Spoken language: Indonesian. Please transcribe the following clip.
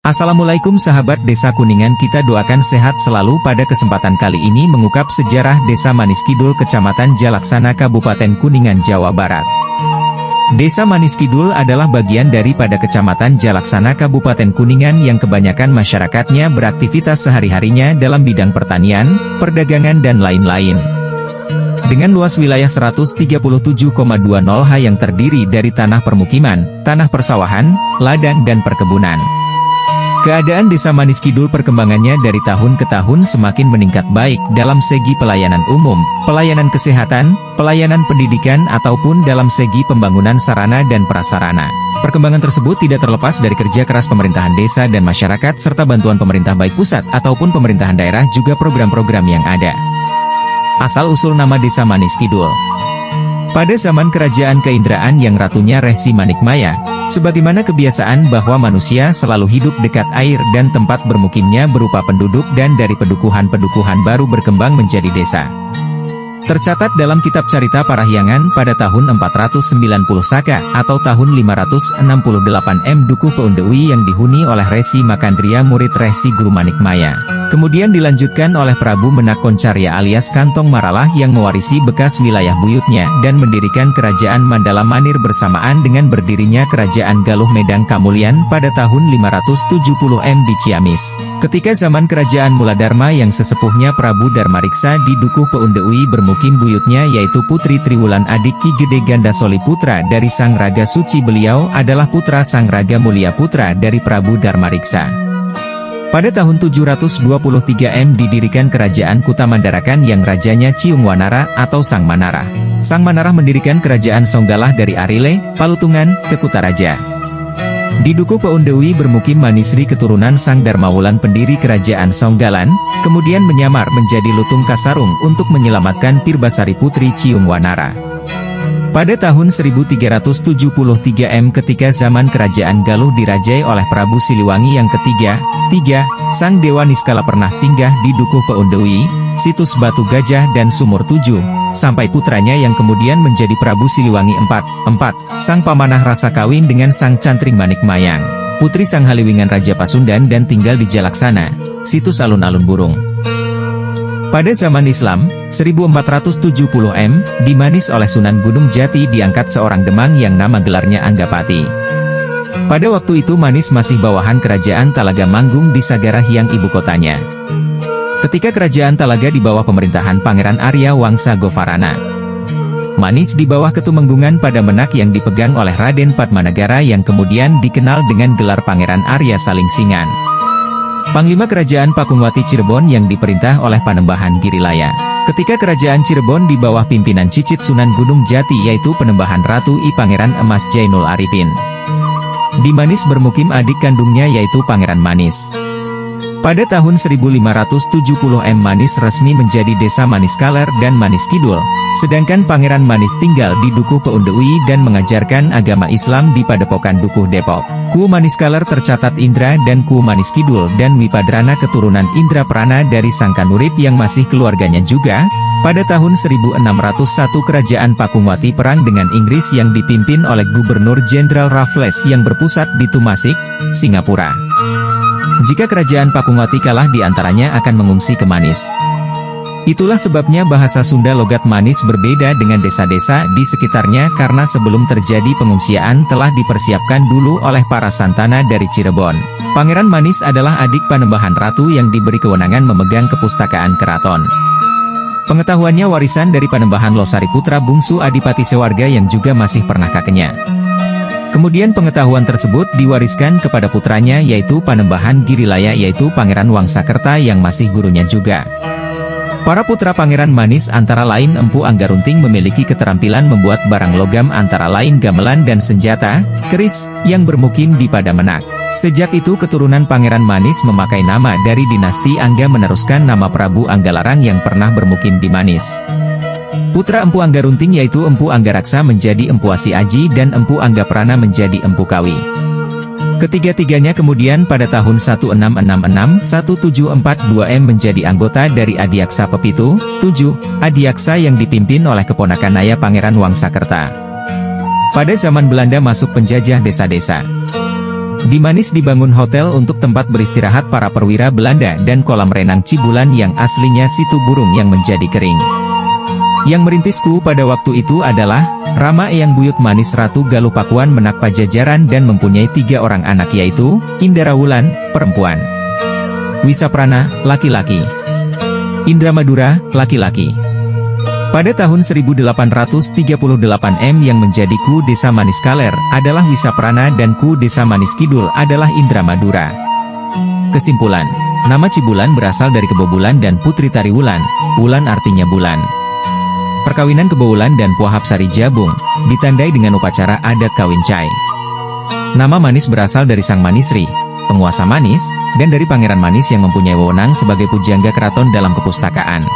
Assalamualaikum sahabat Desa Kuningan, kita doakan sehat selalu. Pada kesempatan kali ini mengungkap sejarah Desa Manis Kidul, Kecamatan Jalaksana, Kabupaten Kuningan, Jawa Barat. Desa Manis Kidul adalah bagian daripada Kecamatan Jalaksana, Kabupaten Kuningan yang kebanyakan masyarakatnya beraktivitas sehari-harinya dalam bidang pertanian, perdagangan dan lain-lain. Dengan luas wilayah 137,20 ha yang terdiri dari tanah permukiman, tanah persawahan, ladang dan perkebunan. Keadaan Desa Manis Kidul perkembangannya dari tahun ke tahun semakin meningkat baik dalam segi pelayanan umum, pelayanan kesehatan, pelayanan pendidikan ataupun dalam segi pembangunan sarana dan prasarana. Perkembangan tersebut tidak terlepas dari kerja keras pemerintahan desa dan masyarakat serta bantuan pemerintah baik pusat ataupun pemerintahan daerah, juga program-program yang ada. Asal-usul nama Desa Manis Kidul. Pada zaman kerajaan Keindraan yang ratunya Resi Manikmaya, sebagaimana kebiasaan bahwa manusia selalu hidup dekat air dan tempat bermukimnya berupa penduduk, dan dari pedukuhan-pedukuhan baru berkembang menjadi desa. Tercatat dalam kitab Carita Parahyangan pada tahun 490 Saka atau tahun 568 Dukuh Peundeui yang dihuni oleh Resi Makandria, murid Resi Guru Manikmaya. Kemudian dilanjutkan oleh Prabu Menak Koncarya alias Kantong Maralah yang mewarisi bekas wilayah buyutnya dan mendirikan Kerajaan Mandala Manir bersamaan dengan berdirinya Kerajaan Galuh Medang Kamulyan pada tahun 570 di Ciamis. Ketika zaman Kerajaan Muladharma yang sesepuhnya Prabu Darmariksa di Dukuh Peundeui bermukim buyutnya yaitu Putri Triwulan adik Ki Gede Gandasoli putra dari Sang Raga Suci. Beliau adalah putra Sang Raga Mulia putra dari Prabu Darmariksa. Pada tahun 723 didirikan Kerajaan Kutamandarakan yang rajanya Ciung Wanara atau Sang Manara. Sang Manara mendirikan Kerajaan Songgalah dari Arile, Palutungan, ke Kutaraja. Di Dukuh Peundeui bermukim Manisri keturunan Sang Darmawulan pendiri Kerajaan Songgalan, kemudian menyamar menjadi Lutung Kasarung untuk menyelamatkan Pirbasari Putri Ciung Wanara. Pada tahun 1373 ketika zaman Kerajaan Galuh dirajai oleh Prabu Siliwangi yang ketiga, Sang Dewa Niskala pernah singgah di Dukuh Peundeui, situs Batu Gajah dan Sumur Tujuh, sampai putranya yang kemudian menjadi Prabu Siliwangi IV, sang pamanah rasa kawin dengan Sang Cantring Manikmayang, putri Sang Haliwingan Raja Pasundan dan tinggal di Jalaksana, situs alun-alun burung. Pada zaman Islam, 1470 di Manis oleh Sunan Gunung Jati diangkat seorang Demang yang nama gelarnya Anggapati. Pada waktu itu Manis masih bawahan Kerajaan Talaga Manggung di Sagara Hyang ibu kotanya. Ketika Kerajaan Talaga di bawah pemerintahan Pangeran Arya Wangsa Govarana, Manis di bawah Ketumenggungan pada Menak yang dipegang oleh Raden Padmanegara yang kemudian dikenal dengan gelar Pangeran Arya Salingsingan. Panglima Kerajaan Pakungwati Cirebon yang diperintah oleh Panembahan Girilaya. Ketika Kerajaan Cirebon di bawah pimpinan Cicit Sunan Gunung Jati yaitu Penembahan Ratu I Pangeran Emas Jainul Arifin. Di Manis bermukim adik kandungnya yaitu Pangeran Manis. Pada tahun 1570 Manis resmi menjadi Desa Manis Kaler dan Manis Kidul, sedangkan Pangeran Manis tinggal di Dukuh Peundeui dan mengajarkan agama Islam di Padepokan Dukuh Depok. Ku Manis Kaler tercatat Indra dan Ku Manis Kidul dan Wipadrana keturunan Indra Prana dari Sang Kanurip yang masih keluarganya juga. Pada tahun 1601 Kerajaan Pakungwati perang dengan Inggris yang dipimpin oleh Gubernur Jenderal Raffles yang berpusat di Tumasik, Singapura. Jika Kerajaan Pakungwati kalah diantaranya akan mengungsi ke Manis. Itulah sebabnya bahasa Sunda logat Manis berbeda dengan desa-desa di sekitarnya karena sebelum terjadi pengungsian telah dipersiapkan dulu oleh para santana dari Cirebon. Pangeran Manis adalah adik Panembahan Ratu yang diberi kewenangan memegang kepustakaan keraton. Pengetahuannya warisan dari Panembahan Losari putra bungsu Adipati Sewarga yang juga masih pernah kakenya. Kemudian pengetahuan tersebut diwariskan kepada putranya yaitu Panembahan Girilaya yaitu Pangeran Wangsakerta yang masih gurunya juga. Para putra Pangeran Manis antara lain Empu Anggarunting memiliki keterampilan membuat barang logam antara lain gamelan dan senjata, keris, yang bermukim di Padamenak. Sejak itu keturunan Pangeran Manis memakai nama dari dinasti Angga meneruskan nama Prabu Anggalarang yang pernah bermukim di Manis. Putra Empu Anggarunting yaitu Empu Anggaraksa menjadi Empu Asi Aji dan Empu Anggaprana menjadi Empu Kawi. Ketiga-tiganya kemudian pada tahun 1666-1742 menjadi anggota dari Adiaksa Pepitu, 7, Adiaksa yang dipimpin oleh keponakan Naya Pangeran Wangsakerta. Pada zaman Belanda masuk penjajah desa-desa. Di Manis dibangun hotel untuk tempat beristirahat para perwira Belanda dan kolam renang Cibulan yang aslinya situ burung yang menjadi kering. Yang merintisku pada waktu itu adalah Rama Eyang Buyut Manis Ratu Galuh Pakuan Menak Pajajaran dan mempunyai 3 orang anak yaitu Indra Wulan, perempuan, Wisaprana, laki-laki, Indra Madura, laki-laki. Pada tahun 1838 yang menjadi Ku Desa Manis Kaler adalah Wisaprana dan Ku Desa Manis Kidul adalah Indra Madura. Kesimpulan, nama Cibulan berasal dari Kebobulan dan Putri Tari Wulan, Wulan artinya bulan. Perkawinan Kebowulan dan Puahap Sari Jabung, ditandai dengan upacara adat kawin cai. Nama Manis berasal dari Sang Manisri, penguasa Manis, dan dari Pangeran Manis yang mempunyai wewenang sebagai pujangga keraton dalam kepustakaan.